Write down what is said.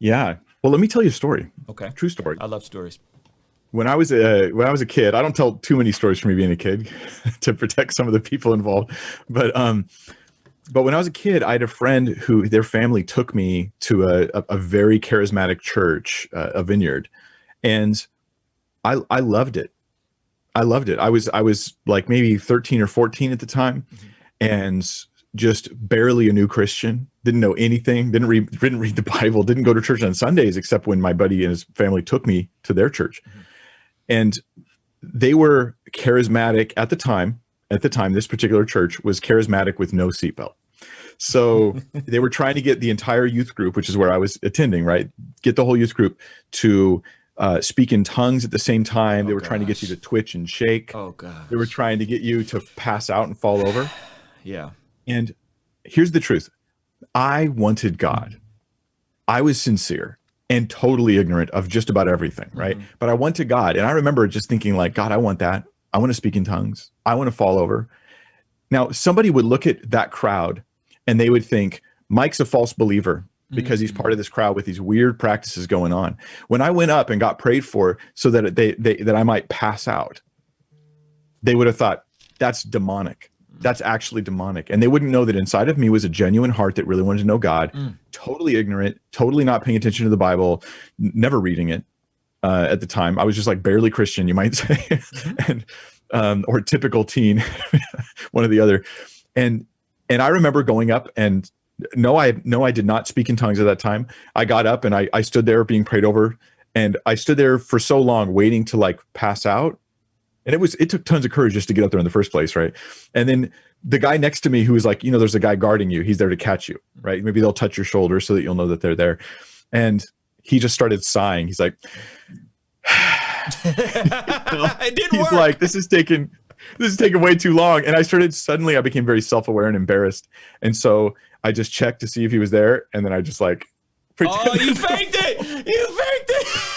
Yeah. Well, let me tell you a story. Okay. True story. I love stories. When I was a kid, I don't tell too many stories from me being a kid to protect some of the people involved. But when I was a kid, I had a friend who their family took me to a very charismatic church, a Vineyard, and I loved it. I loved it. I was like maybe 13 or 14 at the time, and just barely a new Christian. Didn't know anything. Didn't read the Bible. Didn't go to church on Sundays except when my buddy and his family took me to their church. And they were charismatic at the time. At the time, this particular church was charismatic with no seatbelt. So they were trying to get the entire youth group, which is where I was attending, right? Get the whole youth group to speak in tongues at the same time. They were trying to get you to twitch and shake. Oh, God. They were trying to get you to pass out and fall over. Yeah. And here's the truth. I wanted God. I was sincere and totally ignorant of just about everything, right? But I wanted God. And I remember just thinking like, God, I want that. I want to speak in tongues. I want to fall over. Now, somebody would look at that crowd and they would think, Mike's a false believer because he's part of this crowd with these weird practices going on. When I went up and got prayed for so that that I might pass out, they would have thought, that's demonic. That's actually demonic. And they wouldn't know that inside of me was a genuine heart that really wanted to know God, totally ignorant, totally not paying attention to the Bible, never reading it at the time. I was just like barely Christian, you might say, and or typical teen, one or the other. And I remember going up and no, I did not speak in tongues at that time. I got up and I stood there being prayed over, and I stood there for so long waiting to like pass out. And it took tons of courage just to get up there in the first place, right? And then the guy next to me who was like, there's a guy guarding you. He's there to catch you, right? Maybe they'll touch your shoulder so that you'll know that they're there. And he just started sighing. He's like, It didn't he's work. like, this is taking way too long. And I became very self-aware and embarrassed. And so I just checked to see if he was there. And then I just like, Oh, you faked it. You faked it.